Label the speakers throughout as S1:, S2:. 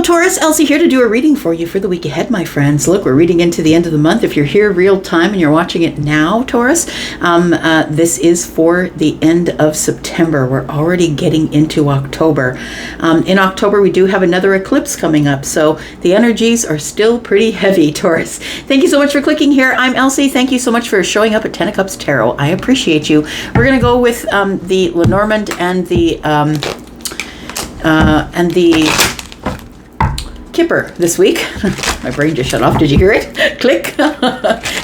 S1: Taurus, Elsie here to do a reading for you for the week ahead, my friends. Look, we're reading into the end of the month. If you're here real time and you're watching it now, Taurus, this is for the end of September. We're already getting into October. In October, we do have another eclipse coming up, so the energies are still pretty heavy, Taurus. Thank you so much for clicking here. I'm Elsie. Thank you so much for showing up at 10 of Cups Tarot. I appreciate you. We're going to go with the Lenormand and the Kipper this week. My brain just shut off. Did you hear it? Click.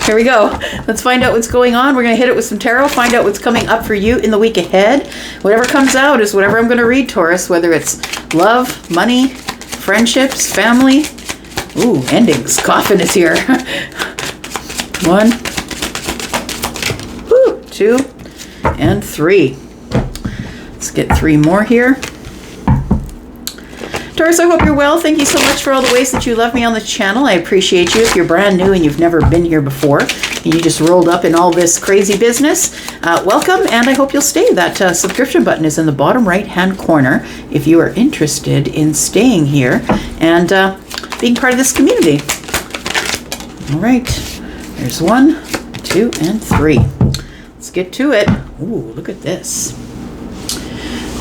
S1: Here we go. Let's find out what's going on. We're going to hit it with some tarot, find out what's coming up for you in the week ahead. Whatever comes out is whatever I'm going to read, Taurus, whether it's love, money, friendships, family. Ooh, endings. Coffin is here. 1, 2, and 3. Let's get 3 more here. Taurus, I hope you're well. Thank you so much for all the ways that you love me on the channel. I appreciate you. If you're brand new and you've never been here before and you just rolled up in all this crazy business, welcome, and I hope you'll stay. That subscription button is in the bottom right-hand corner if you are interested in staying here and being part of this community. All right, there's 1, 2, and 3. Let's get to it. Ooh, look at this.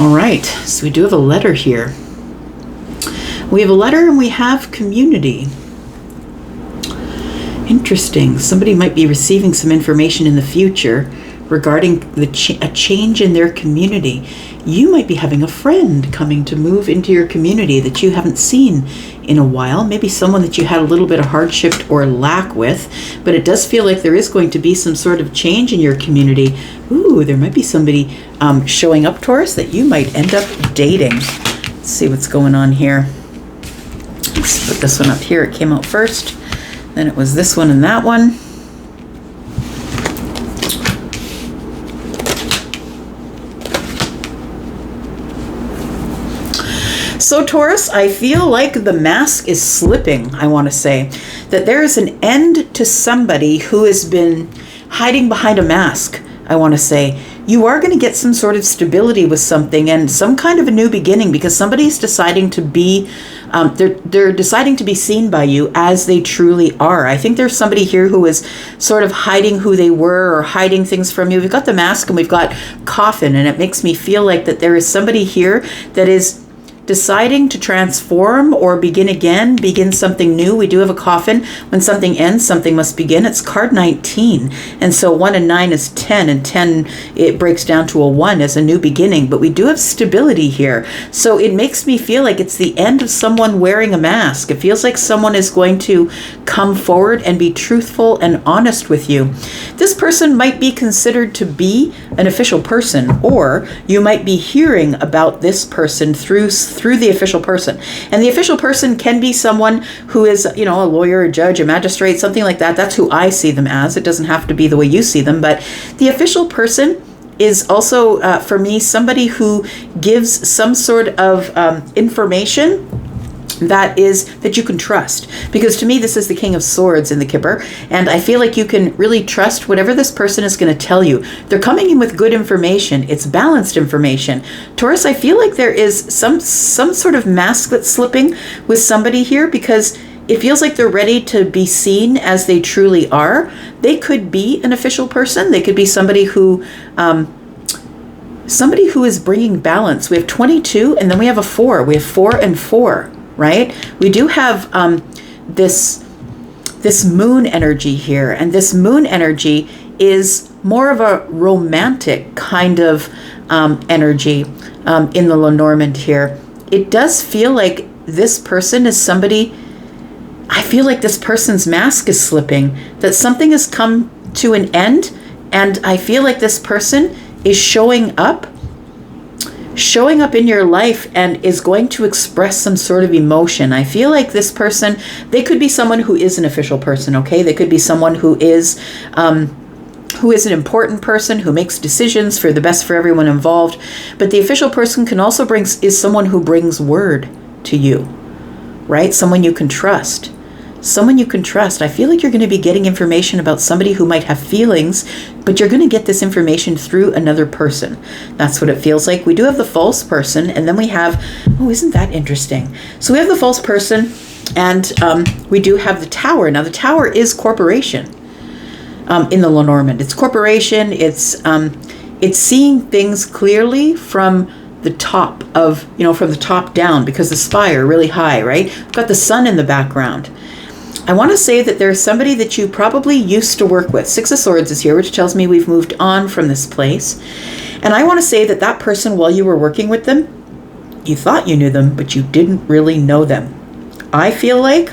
S1: All right, so we do have a letter here. We have a letter and we have community. Interesting. Somebody might be receiving some information in the future regarding a change in their community. You might be having a friend coming to move into your community that you haven't seen in a while. Maybe someone that you had a little bit of hardship or lack with, but it does feel like there is going to be some sort of change in your community. Ooh, there might be somebody showing up, Taurus, that you might end up dating. Let's see what's going on here. Let's put this one up here. It came out first. Then it was this one and that one. So Taurus, I feel like the mask is slipping, I want to say. That there is an end to somebody who has been hiding behind a mask, I want to say. You are going to get some sort of stability with something and some kind of a new beginning because somebody's deciding to be, they're deciding to be seen by you as they truly are. I think there's somebody here who is sort of hiding who they were or hiding things from you. We've got the mask and we've got coffin, and it makes me feel like that there is somebody here that is deciding to transform or begin again, begin something new. We do have a coffin. When something ends, something must begin. It's card 19. And so 1 and 9 is 10, and 10, it breaks down to a 1 as a new beginning. But we do have stability here. So it makes me feel like it's the end of someone wearing a mask. It feels like someone is going to come forward and be truthful and honest with you. This person might be considered to be an official person, or you might be hearing about this person through the official person. And the official person can be someone who is, a lawyer, a judge, a magistrate, something like that. That's who I see them as. It doesn't have to be the way you see them, but the official person is also, for me, somebody who gives some sort of information that you can trust. Because to me, this is the King of Swords in the Kipper, and I feel like you can really trust whatever this person is going to tell you. They're coming in with good information. It's balanced information. Taurus, I feel like there is some sort of mask that's slipping with somebody here because it feels like they're ready to be seen as they truly are. They could be an official person. They could be somebody who is bringing balance. We have 22, and then we have a 4. We have 4 and 4. Right? We do have this moon energy here, and this moon energy is more of a romantic kind of energy in the Lenormand here. It does feel like this person is somebody, I feel like this person's mask is slipping, that something has come to an end, and I feel like this person is showing up in your life and is going to express some sort of emotion. I feel like this person, they could be someone who is an official person, okay? They could be someone who is an important person, who makes decisions for the best for everyone involved. But the official person can also is someone who brings word to you, right? Someone you can trust. someone you can trust. I feel like you're going to be getting information about somebody who might have feelings, but you're going to get this information through another person. That's what it feels like. We do have the false person, and then we have, oh, isn't that interesting? So we have the false person, and we do have the Tower. Now, the Tower is corporation in the Lenormand. It's corporation. It's seeing things clearly from the top of, from the top down, because the spire really high, right? We've got the sun in the background. I want to say that there's somebody that you probably used to work with. Six of Swords is here, which tells me we've moved on from this place. And I want to say that that person, while you were working with them, you thought you knew them, but you didn't really know them. I feel like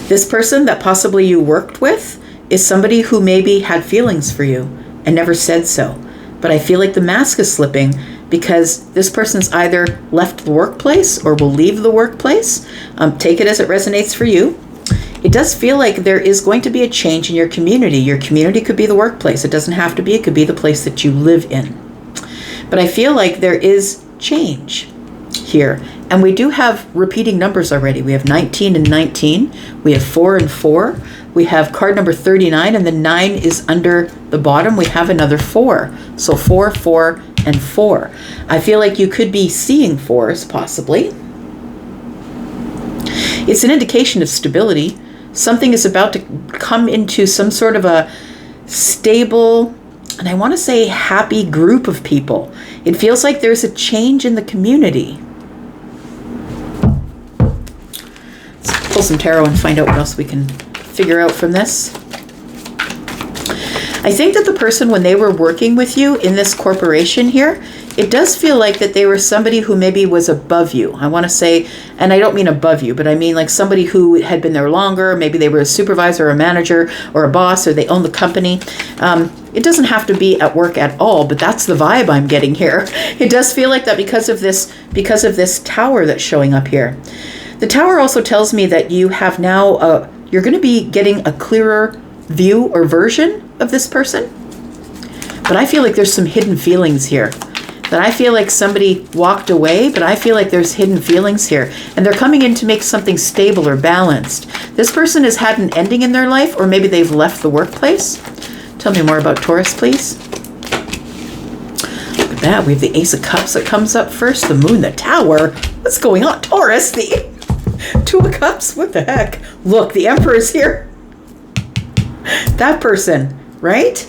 S1: this person that possibly you worked with is somebody who maybe had feelings for you and never said so. But I feel like the mask is slipping because this person's either left the workplace or will leave the workplace. Take it as it resonates for you. It does feel like there is going to be a change in your community. Your community could be the workplace. It doesn't have to be. It could be the place that you live in. But I feel like there is change here. And we do have repeating numbers already. We have 19 and 19. We have 4 and 4. We have card number 39, and the 9 is under the bottom. We have another 4. So 4, 4, and 4. I feel like you could be seeing 4s, possibly. It's an indication of stability. Something is about to come into some sort of a stable, and I want to say happy group of people. It feels like there's a change in the community. Let's pull some tarot and find out what else we can figure out from this. I think that the person, when they were working with you in this corporation here, it does feel like that they were somebody who maybe was above you. I want to say, and I don't mean above you, but I mean like somebody who had been there longer. Maybe they were a supervisor or a manager or a boss, or they own the company. It doesn't have to be at work at all, but that's the vibe I'm getting here. It does feel like that because of this Tower that's showing up here. The Tower also tells me that you have now, you're going to be getting a clearer view or version of this person. But I feel like there's some hidden feelings here. That I feel like somebody walked away, but I feel like there's hidden feelings here. And they're coming in to make something stable or balanced. This person has had an ending in their life, or maybe they've left the workplace. Tell me more about Taurus, please. Look at that. We have the Ace of Cups that comes up first. The Moon, the Tower. What's going on? Taurus, the Two of Cups. What the heck? Look, the Emperor's here. That person, right?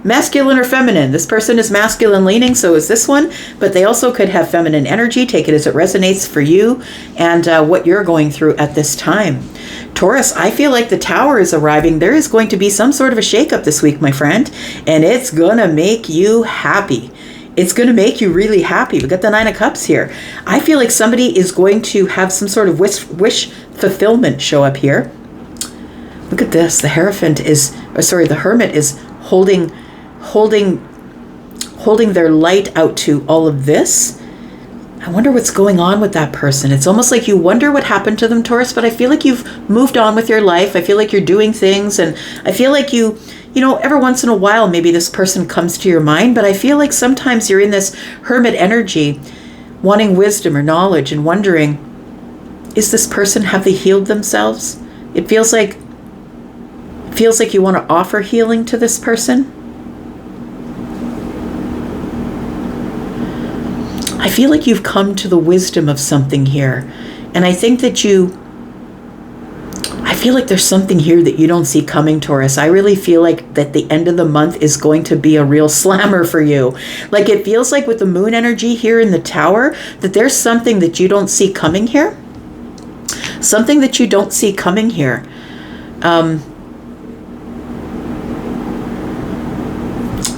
S1: Masculine or feminine. This person is masculine leaning, so is this one, but they also could have feminine energy. Take it as it resonates for you and what you're going through at this time. Taurus, I feel like the Tower is arriving. There is going to be some sort of a shakeup this week, my friend, and it's going to make you happy. It's going to make you really happy. We got the Nine of Cups here. I feel like somebody is going to have some sort of wish fulfillment show up here. Look at this. The Hierophant is, or sorry, the Hermit is holding their light out to all of this. I wonder what's going on with that person. It's almost like you wonder what happened to them, Taurus, but I feel like you've moved on with your life. I feel like you're doing things, and I feel like you know, every once in a while, maybe this person comes to your mind, but I feel like sometimes you're in this Hermit energy, wanting wisdom or knowledge and wondering, is this person, have they healed themselves? It feels like you want to offer healing to this person. I feel like you've come to the wisdom of something here. And I think that I feel like there's something here that you don't see coming, Taurus. I really feel like that the end of the month is going to be a real slammer for you. Like it feels like with the Moon energy here in the Tower, that there's something that you don't see coming here. Something that you don't see coming here.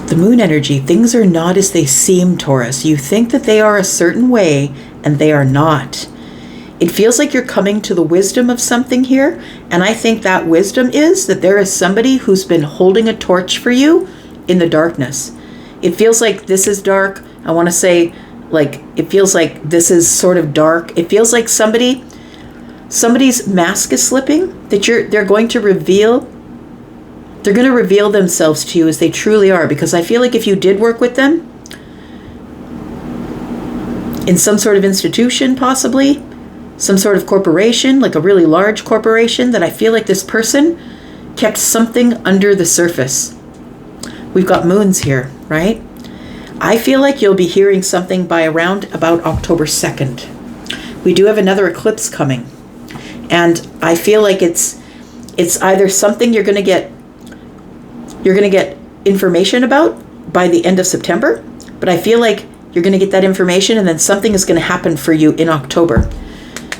S1: The Moon energy, things are not as they seem, Taurus. You think that they are a certain way, and they are not. It feels like you're coming to the wisdom of something here, and I think that wisdom is that there is somebody who's been holding a torch for you in the darkness. It feels like this is dark. I want to say, like, it feels like this is sort of dark. It feels like somebody's mask is slipping, that they're going to reveal. They're going to reveal themselves to you as they truly are, because I feel like if you did work with them in some sort of institution, possibly, some sort of corporation, like a really large corporation, that I feel like this person kept something under the surface. We've got moons here, right? I feel like you'll be hearing something by around about October 2nd. We do have another eclipse coming. And I feel like it's either something you're going to get information about by the end of September, but I feel like you're going to get that information and then something is going to happen for you in October.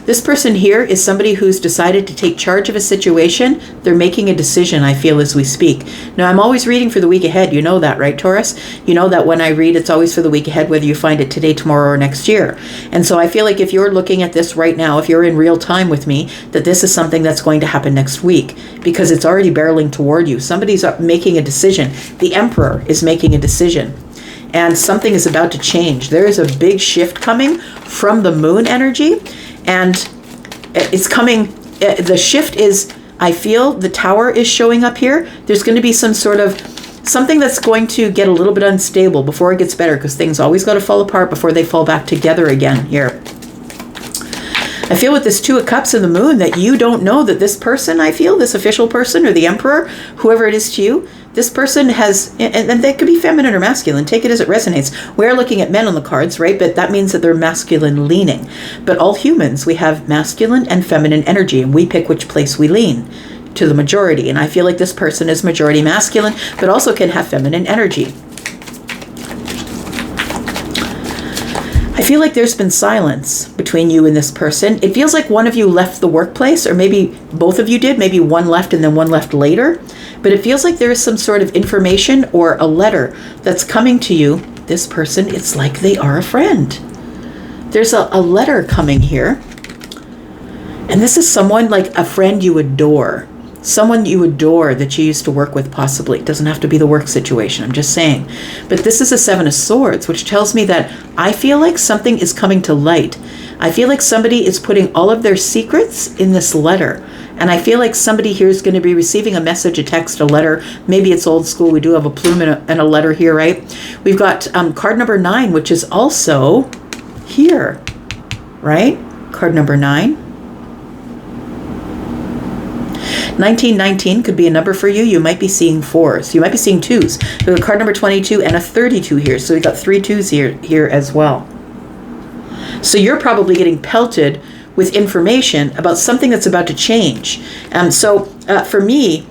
S1: This person here is somebody who's decided to take charge of a situation. They're making a decision, I feel, as we speak. Now, I'm always reading for the week ahead. You know that, right, Taurus? You know that when I read, it's always for the week ahead, whether you find it today, tomorrow, or next year. And so I feel like if you're looking at this right now, if you're in real time with me, that this is something that's going to happen next week because it's already barreling toward you. Somebody's making a decision. The Emperor is making a decision. And something is about to change. There is a big shift coming from the moon energy. And it's coming, the shift is, I feel the Tower is showing up here. There's going to be some sort of, something that's going to get a little bit unstable before it gets better, because things always got to fall apart before they fall back together again here. I feel with this Two of Cups and the Moon that you don't know that this person, I feel, this official person or the Emperor, whoever it is to you, this person has, and they could be feminine or masculine, take it as it resonates. We're looking at men on the cards, right? But that means that they're masculine leaning. But all humans, we have masculine and feminine energy, and we pick which place we lean to the majority. And I feel like this person is majority masculine, but also can have feminine energy. I feel like there's been silence between you and this person. It feels like one of you left the workplace, or maybe both of you did. Maybe one left and then one left later. But it feels like there is some sort of information or a letter that's coming to you. This person, it's like they are a friend. There's a letter coming here. And this is someone like a friend you adore. Someone you adore that you used to work with, possibly. It doesn't have to be the work situation, I'm just saying. But this is a Seven of Swords, which tells me that I feel like something is coming to light. I feel like somebody is putting all of their secrets in this letter. And I feel like somebody here is going to be receiving a message, a text, a letter. Maybe it's old school. We do have a plume and a letter here, right? We've got card number 9, which is also here, right? Card number 9. 1919 could be a number for you. You might be seeing 4s. You might be seeing 2s. We have card number 22 and a 32 here. So we've got 3 2s here as well. So you're probably getting pelted with information about something that's about to change. For me,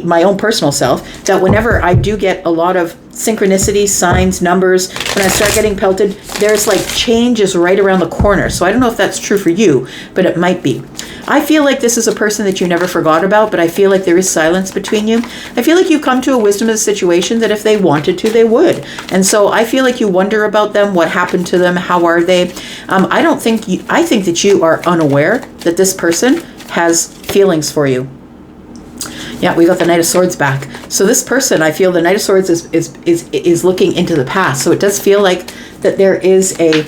S1: my own personal self, that whenever I do get a lot of synchronicity, signs, numbers, when I start getting pelted, there's like change is right around the corner. So I don't know if that's true for you, but it might be. I feel like this is a person that you never forgot about, but I feel like there is silence between you. I feel like you come to a wisdom of the situation that if they wanted to, they would. And so I feel like you wonder about them, what happened to them, how are they? I think that you are unaware that this person has feelings for you. Yeah, we got the Knight of Swords back. So this person, I feel the Knight of Swords is looking into the past. So it does feel like that there is a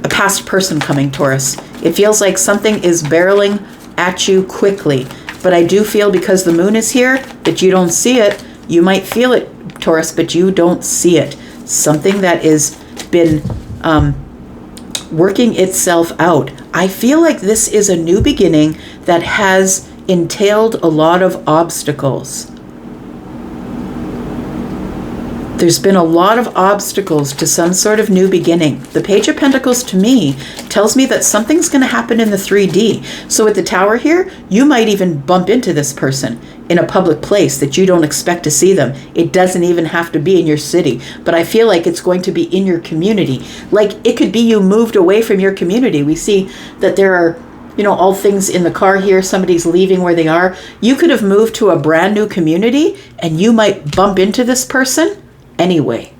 S1: past person coming, Taurus. It feels like something is barreling at you quickly. But I do feel because the moon is here that you don't see it. You might feel it, Taurus, but you don't see it. Something that has been working itself out. I feel like this is a new beginning that has entailed a lot of obstacles. There's been a lot of obstacles to some sort of new beginning. The Page of Pentacles to me tells me that something's going to happen in the 3D. So with the Tower here, you might even bump into this person in a public place that you don't expect to see them. It doesn't even have to be in your city, but I feel like it's going to be in your community. Like it could be you moved away from your community. We see that there are all things in the car here. Somebody's leaving where they are. You could have moved to a brand new community and you might bump into this person anyway.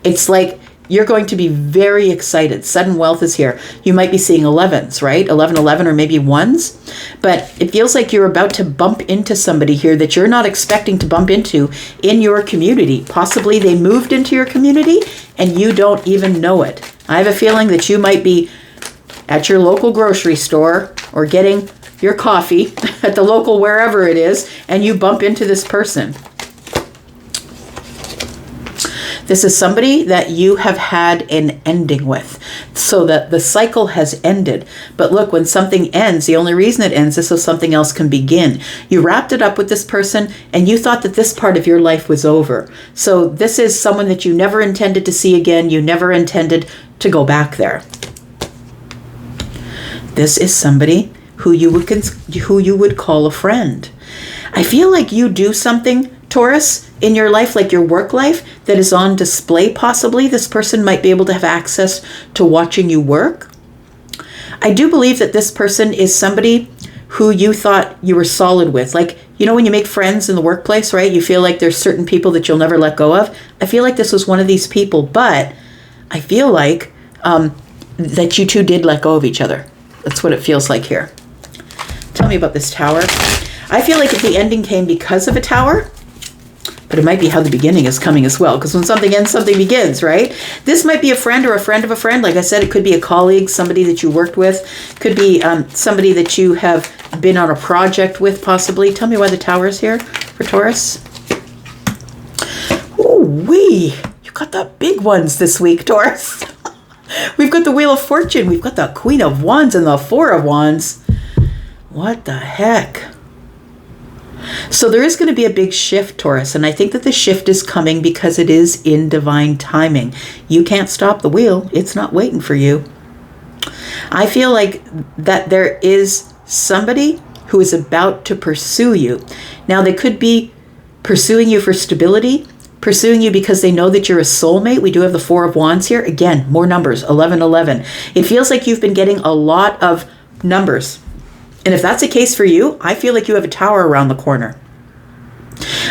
S1: It's like you're going to be very excited. Sudden wealth is here. You might be seeing 11s, right? 11, 11, or maybe 1s. But it feels like you're about to bump into somebody here that you're not expecting to bump into in your community. Possibly they moved into your community and you don't even know it. I have a feeling that you might be at your local grocery store or getting your coffee at the local wherever it is, and you bump into this person. This is somebody that you have had an ending with, so that the cycle has ended. But look, when something ends, the only reason it ends is so something else can begin. You wrapped it up with this person and you thought that this part of your life was over. So this is someone that you never intended to see again. You never intended to go back there. This is somebody who you would call a friend. I feel like you do something, Taurus, in your life, like your work life, that is on display possibly. This person might be able to have access to watching you work. I do believe that this person is somebody who you thought you were solid with. Like, you know, when you make friends in the workplace, right? You feel like there's certain people that you'll never let go of. I feel like this was one of these people, but I feel like that you two did let go of each other. That's what it feels like here. Tell me about this Tower. I feel like if the ending came because of a Tower, but it might be how the beginning is coming as well. Because when something ends, something begins, right? This might be a friend or a friend of a friend. Like I said, it could be a colleague, somebody that you worked with. Could be somebody that you have been on a project with, possibly. Tell me why the Tower is here for Taurus. Ooh-wee. You got the big ones this week, Taurus. We've got the Wheel of Fortune. We've got the Queen of Wands and the Four of Wands. What the heck? So there is going to be a big shift, Taurus, and I think that the shift is coming because it is in divine timing. You can't stop the wheel. It's not waiting for you. I feel like that there is somebody who is about to pursue you. Now, they could be pursuing you for stability, pursuing you because they know that you're a soulmate. We do have the Four of Wands here. Again, more numbers, 1111. It feels like you've been getting a lot of numbers. And if that's the case for you, I feel like you have a Tower around the corner.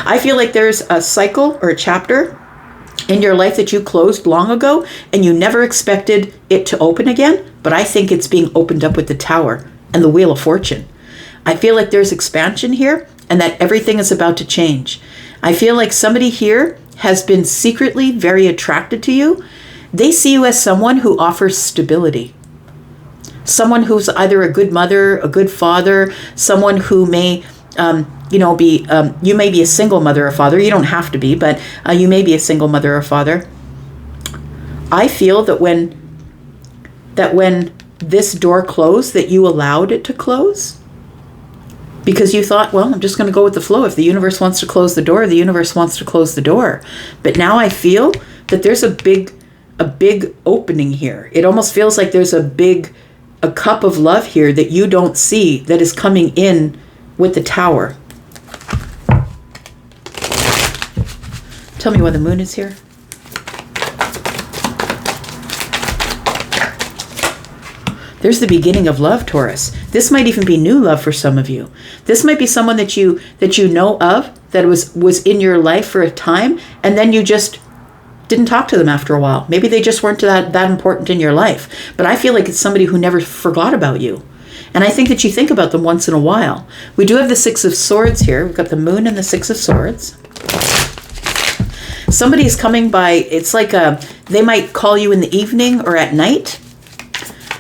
S1: I feel like there's a cycle or a chapter in your life that you closed long ago and you never expected it to open again. But I think it's being opened up with the Tower and the Wheel of Fortune. I feel like there's expansion here and that everything is about to change. I feel like somebody here has been secretly very attracted to you. They see you as someone who offers stability. Someone who's either a good mother, a good father, someone who may, you may be a single mother or father. You don't have to be, but you may be a single mother or father. I feel that when this door closed, that you allowed it to close because you thought, well, I'm just going to go with the flow. If the universe wants to close the door, the universe wants to close the door. But now I feel that there's a big opening here. It almost feels like there's a cup of love here that you don't see that is coming in with the Tower. Tell me why the Moon is here. There's the beginning of love, Taurus. This might even be new love for some of you. This might be someone that you know of that was in your life for a time, and then you just didn't talk to them after a while. Maybe they just weren't that important in your life. But I feel like it's somebody who never forgot about you. And I think that you think about them once in a while. We do have the Six of Swords here. We've got the Moon and the Six of Swords. Somebody is coming by. It's like they might call you in the evening or at night.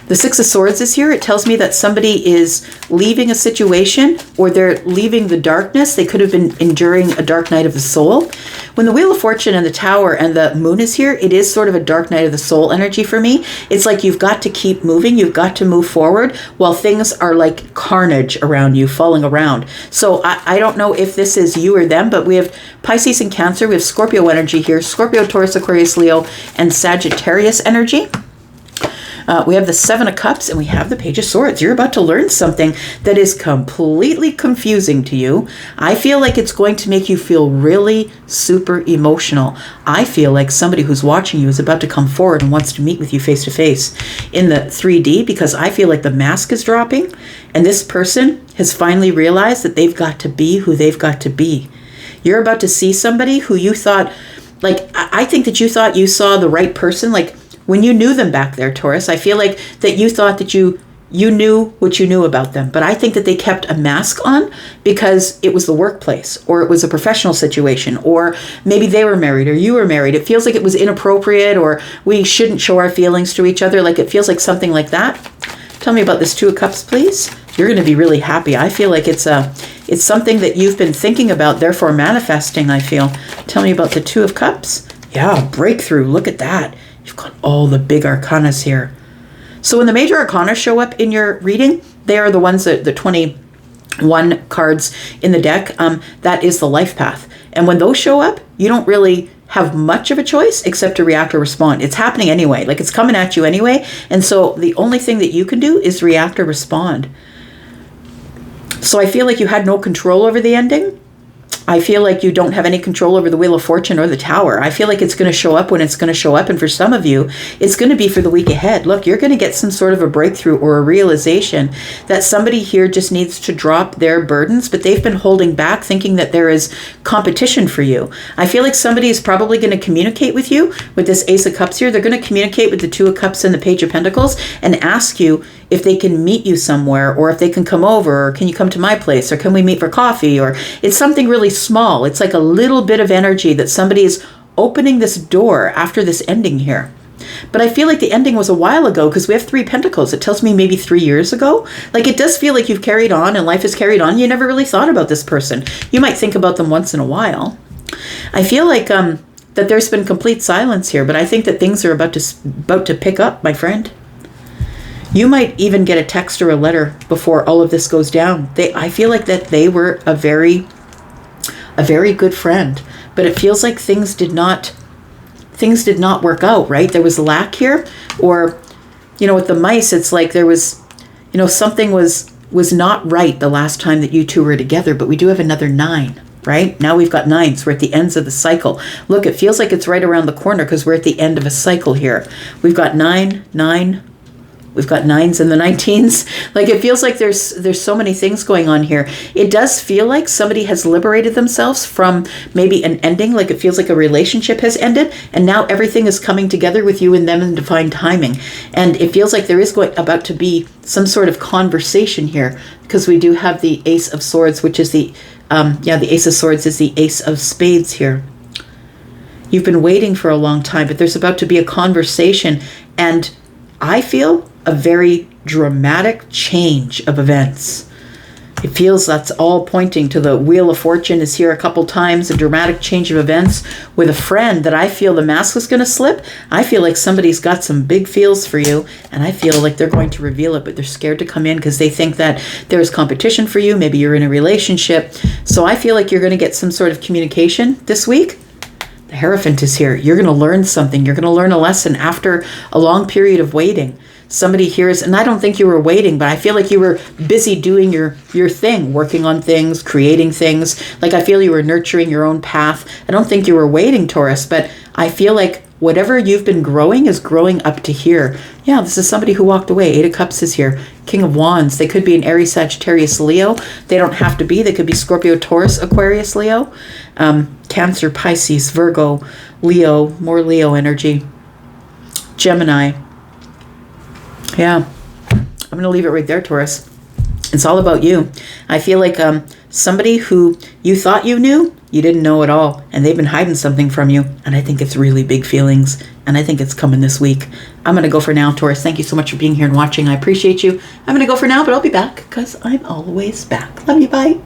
S1: The Six of Swords is here. It tells me that somebody is leaving a situation or they're leaving the darkness. They could have been enduring a dark night of the soul. When the Wheel of Fortune and the Tower and the Moon is here, it is sort of a dark night of the soul energy for me. It's like you've got to keep moving. You've got to move forward while things are like carnage around you, falling around. So I don't know if this is you or them, but we have Pisces and Cancer. We have Scorpio energy here. Scorpio, Taurus, Aquarius, Leo, and Sagittarius energy. We have the Seven of Cups and we have the Page of Swords. You're about to learn something that is completely confusing to you. I feel like it's going to make you feel really super emotional. I feel like somebody who's watching you is about to come forward and wants to meet with you face to face in the 3D, because I feel like the mask is dropping and this person has finally realized that they've got to be who they've got to be. You're about to see somebody who you thought, like, I think that you thought you saw the right person, like, when you knew them back there, Taurus. I feel like that you thought that you knew what you knew about them. But I think that they kept a mask on because it was the workplace or it was a professional situation, or maybe they were married or you were married. It feels like it was inappropriate, or we shouldn't show our feelings to each other. Like, it feels like something like that. Tell me about this Two of Cups, please. You're going to be really happy. I feel like it's something that you've been thinking about, therefore manifesting, I feel. Tell me about the Two of Cups Yeah, breakthrough. Look at that. You've got all the big arcanas here. So when the major arcana show up in your reading, they are the ones that the 21 cards in the deck, that is the life path. And when those show up, you don't really have much of a choice except to react or respond. It's happening anyway. Like, it's coming at you anyway. And so the only thing that you can do is react or respond. So I feel like you had no control over the ending. I feel like you don't have any control over the Wheel of Fortune or the Tower. I feel like it's going to show up when it's going to show up. And for some of you, it's going to be for the week ahead. Look, you're going to get some sort of a breakthrough or a realization that somebody here just needs to drop their burdens, but they've been holding back, thinking that there is competition for you. I feel like somebody is probably going to communicate with you with this Ace of Cups here. They're going to communicate with the Two of Cups and the Page of Pentacles and ask you if they can meet you somewhere, or if they can come over, or can you come to my place, or can we meet for coffee, or it's something really small. It's like a little bit of energy that somebody is opening this door after this ending here. But I feel like the ending was a while ago, because we have 3 Pentacles. It tells me maybe 3 years ago. Like, it does feel like you've carried on and life has carried on. You never really thought about this person. You might think about them once in a while. I feel like that there's been complete silence here, but I think that things are about to pick up, my friend. You might even get a text or a letter before all of this goes down. I feel like that they were a very good friend, but it feels like things did not work out, right? There was lack here, or, with the mice, it's like there was, something was not right the last time that you two were together, but we do have another 9. Right? Now we've got 9s. We're at the ends of the cycle. Look, it feels like it's right around the corner because we're at the end of a cycle here. We've got 9, 9. We've got 9s and the 19s. Like, it feels like there's so many things going on here. It does feel like somebody has liberated themselves from maybe an ending. Like, it feels like a relationship has ended, and now everything is coming together with you and them in divine timing. And it feels like there is about to be some sort of conversation here, because we do have the Ace of Swords, which is the Ace of Swords is the Ace of Spades here. You've been waiting for a long time, but there's about to be a conversation, and I feel a very dramatic change of events. It feels that's all pointing to the Wheel of Fortune is here a couple times, a dramatic change of events with a friend that I feel the mask is going to slip. I feel like somebody's got some big feels for you, and I feel like they're going to reveal it, but they're scared to come in because they think that there's competition for you. Maybe you're in a relationship. So I feel like you're going to get some sort of communication this week. The Hierophant is here. You're going to learn something. You're going to learn a lesson after a long period of waiting. Somebody hears, and I don't think you were waiting, but I feel like you were busy doing your thing, working on things, creating things. Like, I feel you were nurturing your own path. I don't think you were waiting, Taurus, but I feel like whatever you've been growing is growing up to here. Yeah, this is somebody who walked away. 8 of Cups is here. King of Wands. They could be an Aries, Sagittarius, Leo. They don't have to be. They could be Scorpio, Taurus, Aquarius, Leo. Cancer, Pisces, Virgo, Leo, more Leo energy. Gemini. Yeah, I'm going to leave it right there, Taurus. It's all about you. I feel like somebody who you thought you knew, you didn't know at all, and they've been hiding something from you, and I think it's really big feelings, and I think it's coming this week. I'm going to go for now, Taurus. Thank you so much for being here and watching. I appreciate you. I'm going to go for now, but I'll be back because I'm always back. Love you. Bye.